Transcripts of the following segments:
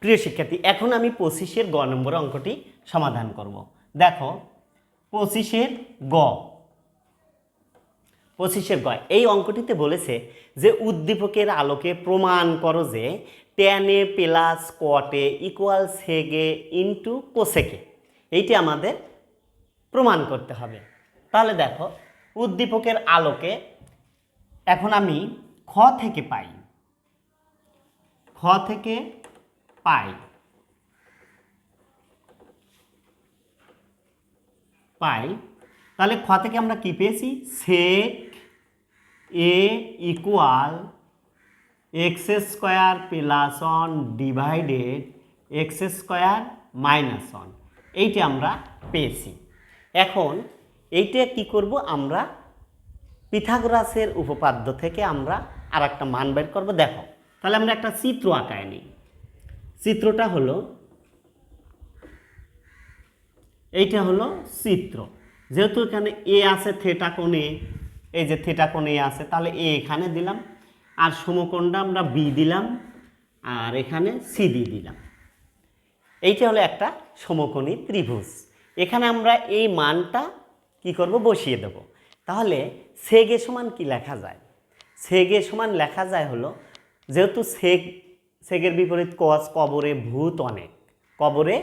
প্রিয় শিক্ষার্থী, এখন আমি 25-এর গ নম্বর অঙ্কটি সমাধান করব। দেখো 25-এর গ, 25-এর গ এই অঙ্কটিতে বলেছে যে উদ্দীপকের আলোকে প্রমাণ করো যে tan a plus cot a equal sec a into cosec a। এইটি আমাদের প্রমাণ করতে হবে। তাহলে দেখো উদ্দীপকের আলোকে এখন আমি খ থেকে পাই, খ থেকে পাই পাই তাহলে খ থেকে আমরা কি পেয়েছি? sec a equal x square plus 1 divided x square minus 1, এইটি আমরা পেয়েছি। এখন এইটা কি করব? আমরা পিথাগোরাসের উপপাদ্য থেকে আমরা আর একটা মান বের করব। দেখো তাহলে আমরা একটা চিত্র আঁকায় নিই। চিত্রটা হলো এইটা হলো চিত্র। যেহেতু এখানে এ আছে থিটা কোণে, এই যে থিটা কোণে আছে, তাহলে এ এখানে দিলাম, আর সমকোণটা আমরা বি দিলাম, আর এখানে সি দিয়ে দিলাম। এইটা হলো একটা সমকোণী ত্রিভুজ। এখানে আমরা এই মানটা কি করব? বসিয়ে দেব। তাহলে সেগ এ সমান কি লেখা যায়? সেগ এ সমান লেখা যায় হলো, যেহেতু সেগের বিপরীত কস, কবরে ভূত অনেক, কবরে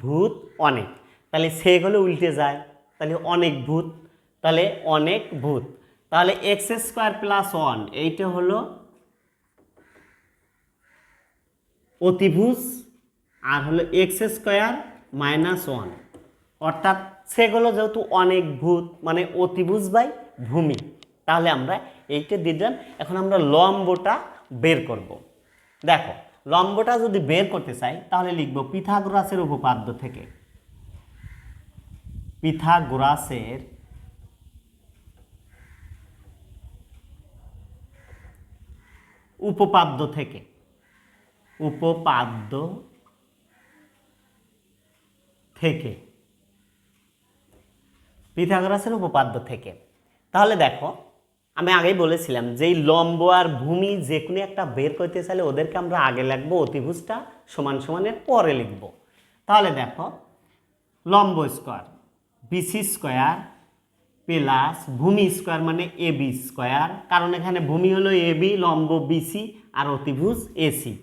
ভূত অনেক, তাহলে সেগ হলে উল্টে যায়, তাহলে অনেক ভূত, তাহলে অনেক ভূত। তাহলে এক্স স্কোয়ার প্লাস 1 এইটা হলো অতিভুজ, আর হলো এক্স স্কোয়ার মাইনাস 1, অর্থাৎ সেগুলো যেহেতু অনেক ভূত মানে অতিভুজ বাই ভূমি, তাহলে আমরা এইটা দিলাম। এখন আমরা লম্বটা বের করব। দেখো লম্বটা যদি বের করতে চাই তাহলে লিখব পিথাগোরাসের উপপাদ্য থেকে, পিথাগোরাসের উপপাদ্য থেকে, উপপাদ্য থেকে, পিথাগোরাসের উপপাদ্য থেকে। তাহলে দেখো আমি আগেই বলেছিলাম যে লম্ব আর ভূমি যে কোনো একটা বের করতে চাইলে ওদেরকে আমরা আগে লিখবো, অতিভুজটা সমান সমানের পরে লিখব। তাহলে দেখো লম্ব স্কোয়ার বিসি স্কোয়ার প্লাস ভূমি স্কোয়ার মানে এ বি স্কোয়ার, কারণ এখানে ভূমি হলো এ বি, লম্ব বিসি, আর অতিভুজ এসি,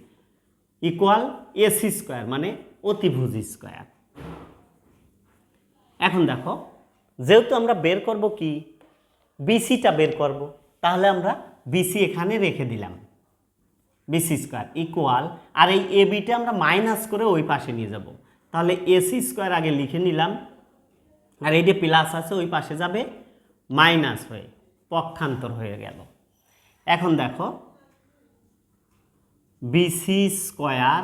ইকুয়াল এসি স্কোয়ার মানে অতিভুজ স্কোয়ার। এখন দেখো যেহেতু আমরা বের করব কি? বিসিটা বের করব, তাহলে আমরা বিসি এখানে রেখে দিলাম, বিসি স্কোয়ার ইকুয়াল, আর এই এ বিটা আমরা মাইনাস করে ওই পাশে নিয়ে যাব, তাহলে এসি স্কোয়ার আগে লিখে নিলাম, আর এই যে প্লাস আছে ওই পাশে যাবে মাইনাস হয়ে, পক্ষান্তর হয়ে গেল। এখন দেখো বিসি স্কোয়ার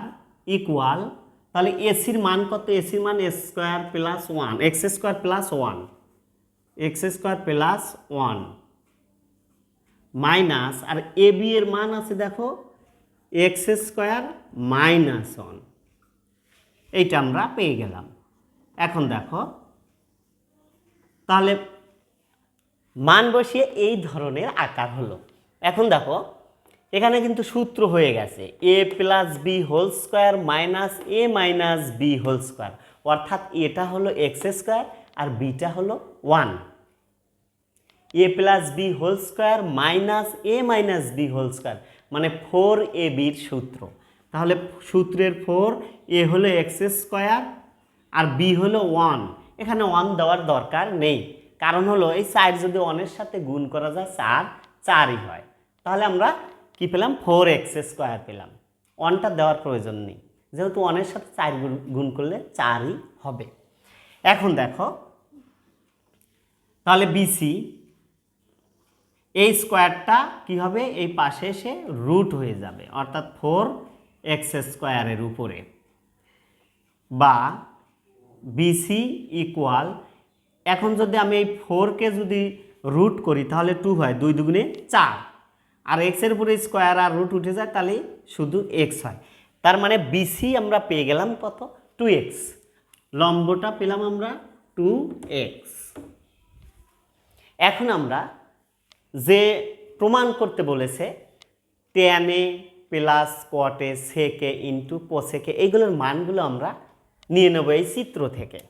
ইকুয়াল, তাহলে এসির মান কত? এসির মান x square plus 1, x square plus 1, x square plus 1 minus, আর এ বি এর মান আছে দেখো এক্স স্কোয়ার মাইনাস 1, এইটা আমরা পেয়ে গেলাম। এখন দেখো তাহলে মান বসিয়ে এই ধরনের আকার হলো। এখন দেখো এখানে কিন্তু সূত্র হয়ে গেছে A plus B whole square minus A minus B whole square, অর্থাৎ এটা হলো এক্স স্কোয়ার আর বিটা হলো 1। A plus B whole square minus A minus B whole square মানে 4ab সূত্র। তাহলে সূত্রের 4, এ হলো এক্স স্কোয়ার আর বি হলো 1। এখানে 1 দেওয়ার দরকার নেই, কারণ হলো এই 4 যদি 1-এর সাথে গুণ করা যায় 4ই হয়। তাহলে আমরা কি পেলাম? 4x স্কোয়ার পেলাম। 1টা দেওয়ার প্রয়োজন নেই, যেহেতু 1-এর সাথে 4 গুণ করলে 4ই হবে। এখন দেখো তাহলে বিসি এই স্কোয়ারটা কি হবে? এই পাশে এসে রুট হয়ে যাবে, অর্থাৎ 4x স্কোয়ারের উপরে, বা বিসি ইকুয়াল, এখন যদি আমি এই 4কে যদি রুট করি তাহলে 2 হয়, 2 দুগুণে 4, আর এক্সের উপরে স্কোয়ার আর রুট উঠে যায় তাহলে শুধু এক্স হয়। তার মানে বিসি আমরা পেয়ে গেলাম কত? 2x। লম্বটা পেলাম আমরা 2x। এখন আমরা যে প্রমাণ করতে বলেছে tan a প্লাস কটে সেকে ইন্টু কোসেকে, এইগুলোর মানগুলো আমরা নিয়ে নেব এই চিত্র থেকে।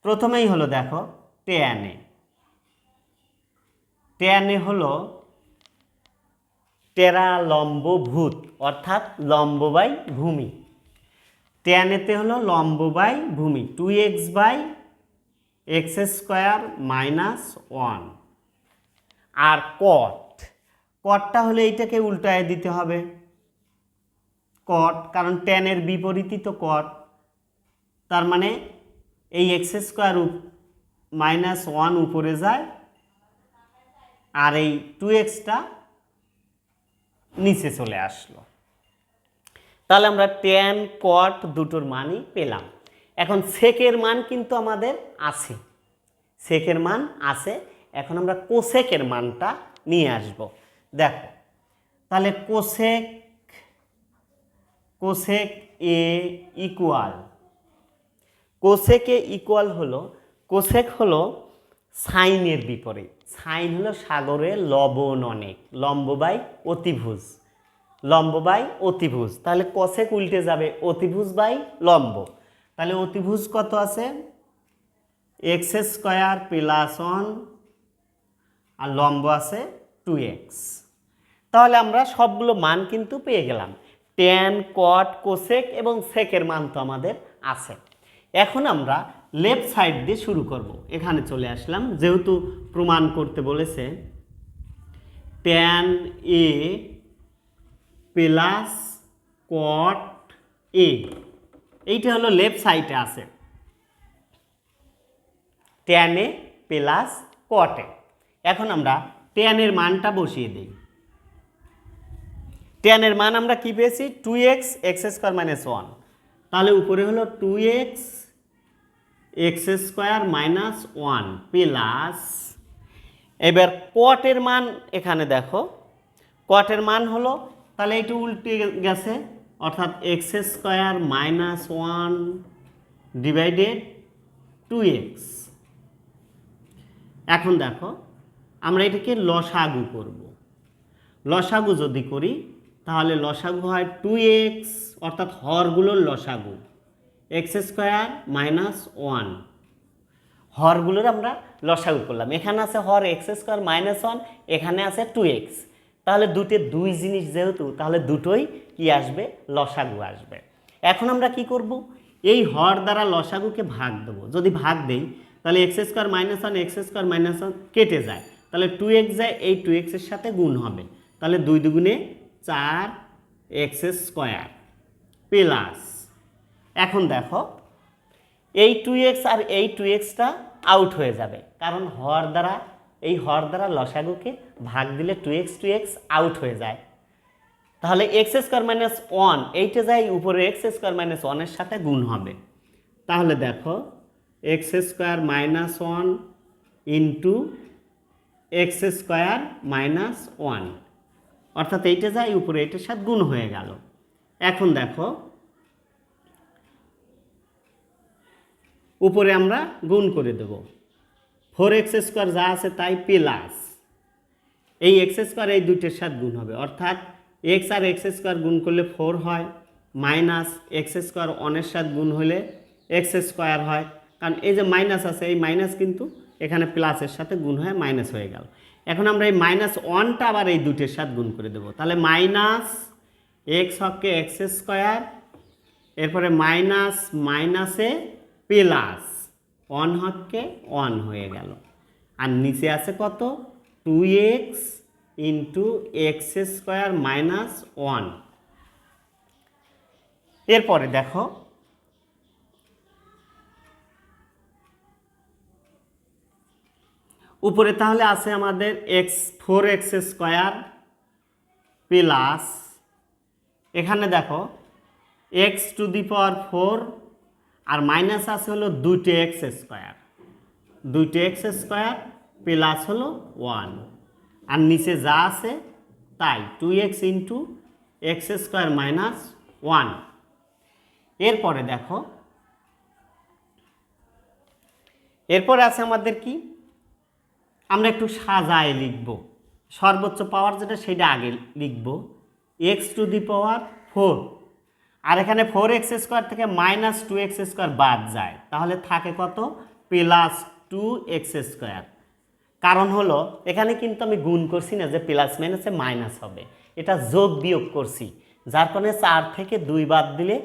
প্রথমেই হলো দেখো ট্যানে, ট্যানে হলো টেরা লম্ব ভূত অর্থাৎ লম্ব বাই ভূমি, ট্যানেতে হলো লম্ব বাই ভূমি 2x/x² - 1। আর কটটা হলে এইটাকে উল্টায় দিতে হবে কট, কারণ ট্যানের বিপরীতই তো কট, তার মানে এই x² -1 উপরে যায় আর এই 2xটা নিচে চলে আসলো। তাহলে আমরা ট্যান কট দুটোর মানই পেলাম। এখন সেকের মান কিন্তু আমাদের আছে, সেকের মান আছে। এখন আমরা কোসেকের মানটা নিয়ে আসব। দেখো তাহলে কোসেক এ ইকুয়াল, কোসেক এ ইকুয়াল হলো, কোসেক হলো সাইনের বিপরীত, সাইন হলো সাগরের লবণ অনেক, লম্ব বাই অতিভুজ, লম্ব বাই অতিভুজ। তাহলে কোসেক উল্টে যাবে অতিভুজ বাই লম্ব। তাহলে অতিভুজ কত আছে x² + 1 আর লম্ব আছে 2x। তাহলে আমরা সবগুলো মান কিন্তু পেয়ে গেলাম, ট্যান কট কোসেক এবং সেকের মান তো আমাদের আছে। এখন আমরা লেফট সাইড দিয়ে শুরু করব। এখানে চলে আসলাম, যেহেতু প্রমাণ করতে বলেছে ট্যান এ প্লাস কট এ, এইটা হলো লেফট সাইডে আছে ট্যান এ প্লাস কট এ। এখন আমরা ট্যানের মানটা বসিয়ে দিই। ট্যানের মান আমরা কি পেয়েছি 2x² - 1, তাহলে উপরে হলো 2x² - 1 প্লাস, এবার কটের মান এখানে দেখো কটের মান হলো, তাহলে এইটা উল্টে গেছে অর্থাৎ x² - 1 ডিভাইডেড 2x। এখন দেখো আমরা এটাকে লসাগু করব, লসাগু যদি করি তাহলে লসাগু হয় 2x অর্থাৎ হরগুলোর লসাগু x² - 1, হরগুলোর আমরা লসাগু করলাম। এখানে আছে হর x² - 1, এখানে আছে 2x, তাহলে দুই জিনিস যেহেতু, তাহলে দুটোই কি আসবে লসাগু আসবে। এখন আমরা কি করব, এই হর দ্বারা লসাগুকে ভাগ দেব। যদি ভাগ দেই তাহলে x² - 1 x² - 1 কেটে যায়, তাহলে 2x যায়, এই 2x এর সাথে গুণ হবে, তাহলে 2 দুগুণে 4x² প্লাস, এখন দেখো এই 2x আর এই 2xটা আউট হয়ে যাবে, কারণ এই হর দ্বারা লসাগুকে ভাগ দিলে 2x আউট হয়ে যায়। তাহলে x² - 1 এইটা যায় উপরে x² - 1 এর সাথে গুণ হবে। তাহলে দেখো x² - 1 ইন্টু x² - 1, অর্থাৎ এইটা যায় উপরে এটার সাথে গুণ হয়ে গেল। এখন দেখো উপরে আমরা গুণ করে দেব, 4x² যা আছে তাই প্লাস এই x² এই দুইটার সাথে গুণ হবে, অর্থাৎ x আর x² গুণ করলে 4 হয়, মাইনাস x² 1 এর সাথে গুণ হলে x² হয়, কারণ এই যে মাইনাস আছে এই মাইনাস কিন্তু এখানে প্লাসের সাথে গুণ হয়ে মাইনাস হয়ে গেল। এখন আমরা এই -1টা আবার এই দুইটার সাথে গুণ করে দেব, তাহলে মাইনাস x হককে x², এরপরে মাইনাস মাইনাসে প্লাস 1 হককে 1 হয়ে গেল, আর নিচে আছে কত 2x ইন্টু x² - 1। এরপরে দেখো উপরে তাহলে আছে আমাদের 4x² প্লাস, এখানে দেখো x⁴ আর মাইনাস আছে হলো 2x² প্লাস হলো 1, আর নিচে যা আছে তাই 2x ইন্টু x² - 1। এরপরে দেখো এরপরে আছে আমাদের কি, আমরা একটু সাজায় লিখব, সর্বোচ্চ পাওয়ার যেটা সেটা আগে লিখব, এক্স টু দি পাওয়ার 4, আর এখানে 4x স্কোয়ার থেকে মাইনাস 2x স্কোয়ার বাদ যায়, তাহলে থাকে কত? Plus 2x square. কারণ হলো এখানে কিন্তু আমি গুণ করছি না যে প্লাস মাইনাসে মাইনাস হবে, এটা যোগ বিয়োগ করছি, যার কারণে 4 থেকে 2 বাদ দিলে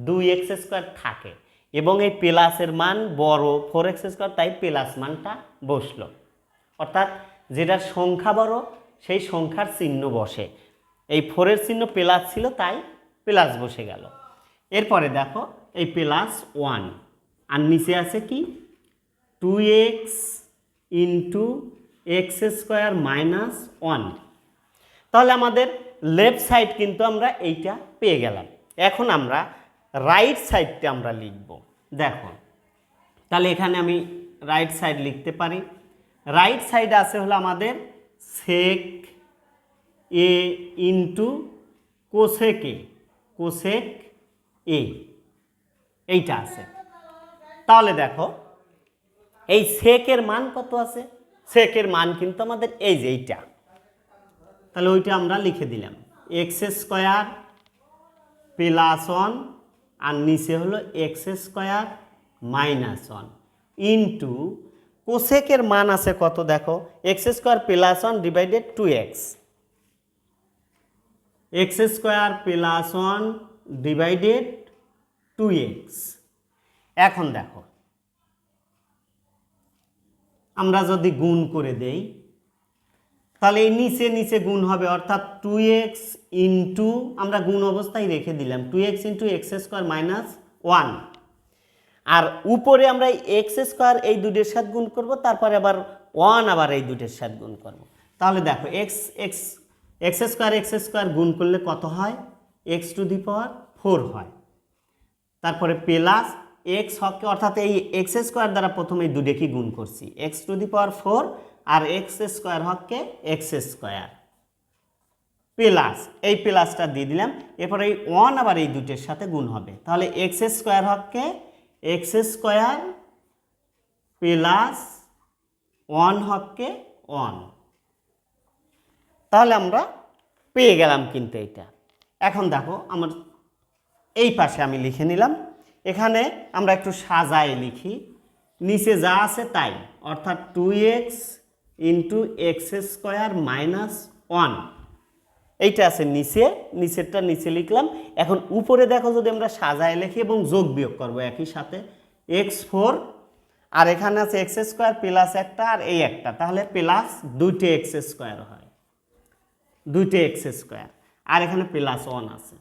2x স্কোয়ার থাকে, এবং এই প্লাসের মান বড় 4x স্কোয়ার, তাই প্লাস মানটা বসলো। অর্থাৎ যেটার সংখ্যা বড় সেই সংখ্যার চিহ্ন বসে, এই 4-এর চিহ্ন প্লাস ছিল তাই প্লাস বসে গেল। এরপরে দেখো এই প্লাস 1, আর নিচে আছে কি 2x into x square minus 1। তাহলে আমাদের লেফট সাইড কিন্তু আমরা এইটা পেয়ে গেলাম। এখন আমরা রাইট সাইডটা আমরা লিখব। দেখো তাহলে এখানে আমি রাইট সাইড লিখতে পারি। রাইট সাইড আছে হলো আমাদের sec A into cosec A, cosec A, এইটা আছে। তাহলে দেখো এই সেকের মান কত আছে? সেকের মান কিন্তু আমাদের এই যে এইটা, তাহলে ওইটা আমরা লিখে দিলাম এক্স স্কোয়ার প্লাস 1, আর নিচে হলো এক্স স্কোয়ার মাইনাস 1 ইন্টু কোসেকের মান আছে কত? দেখো x square plus 1 divided 2x, x square plus 1 divided 2x। এখন দেখো আমরা যদি গুণ করে দেই তাহলে এই নিচে নিচে গুণ হবে, অর্থাৎ 2x ইন্টু, আমরা গুণ অবস্থায় রেখে দিলাম 2x into x square minus 1, আর উপরে আমরা এক্স স্কোয়ার এই দুটোর সাথে গুণ করব, তারপরে আবার 1 আবার এই দুটোর সাথে গুণ করব। তাহলে দেখো এক্স স্কোয়ার গুণ করলে কত হয়? এক্স টু দি পাওয়ার 4 হয়। তারপরে প্লাস এক্স হককে, অর্থাৎ এই এক্স স্কোয়ার দ্বারা প্রথমে এই দুটোকে গুণ করছি, এক্স টু দি পাওয়ার 4 আর এক্স স্কোয়ার হককে এক্স স্কোয়ার প্লাস এই প্লাসটা দিয়ে দিলাম। এরপরে এই 1 আবার এই দুটোর সাথে গুণ হবে, তাহলে এক্স স্কোয়ার হককে এক্স স্কোয়ার প্লাস 1 হককে 1। তাহলে আমরা পেয়ে গেলাম কিন্তু এইটা। এখন দেখো আমার এই পাশে আমি লিখে নিলাম, এখানে আমরা একটু সাজায় লিখি, নিচে যা আছে তাই, অর্থাৎ 2x into x square minus 1, এইটা আছে নিচে, নিচেরটা নিচে লিখলাম। এখন উপরে দেখো যদি আমরা সাজায় লিখি এবং যোগ বিয়োগ করবো একই সাথে, x4 আর এখানে আছে এক্স স্কোয়ার প্লাস একটা আর এই একটা, তাহলে প্লাস 2টে এক্স স্কোয়ার হয়, 2টে এক্স স্কোয়ার, আর এখানে প্লাস 1 আছে।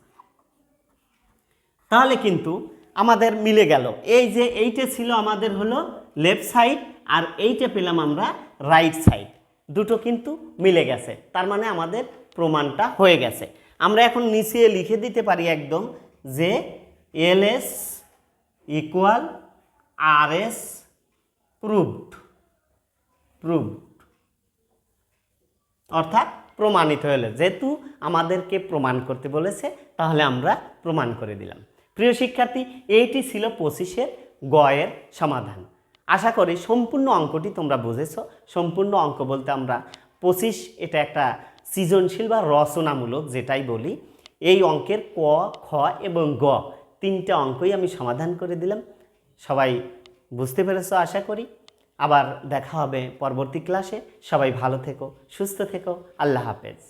তাহলে কিন্তু আমাদের মিলে গেল, এই যে এইটা ছিল আমাদের হলো লেফট সাইড, আর এইটা পেলাম আমরা রাইট সাইড, দুটো কিন্তু মিলে গেছে, তার মানে আমাদের প্রমাণটা হয়ে গেছে। আমরা এখন নিচে লিখে দিতে পারি একদম যে এলএস ইকুয়াল আরএস প্রুভড, অর্থাৎ প্রমাণিত হলো। যেহেতু আমাদেরকে প্রমাণ করতে বলেছে তাহলে আমরা প্রমাণ করে দিলাম। প্রিয় শিক্ষার্থী, এইটি ছিল 25-এর গয়ের সমাধান। আশা করি সম্পূর্ণ অঙ্কটি তোমরা বুঝেছ। সম্পূর্ণ অঙ্ক বলতে আমরা 25, এটা একটা সৃজনশীল বা রচনামূলক যেটাই বলি। এই অঙ্কের ক, খ এবং গ 3টে অঙ্কই আমি সমাধান করে দিলাম। সবাই বুঝতে পেরেছো আশা করি। আবার দেখা হবে পরবর্তী ক্লাসে। সবাই ভালো থেকো, সুস্থ থেকো। আল্লাহ হাফেজ।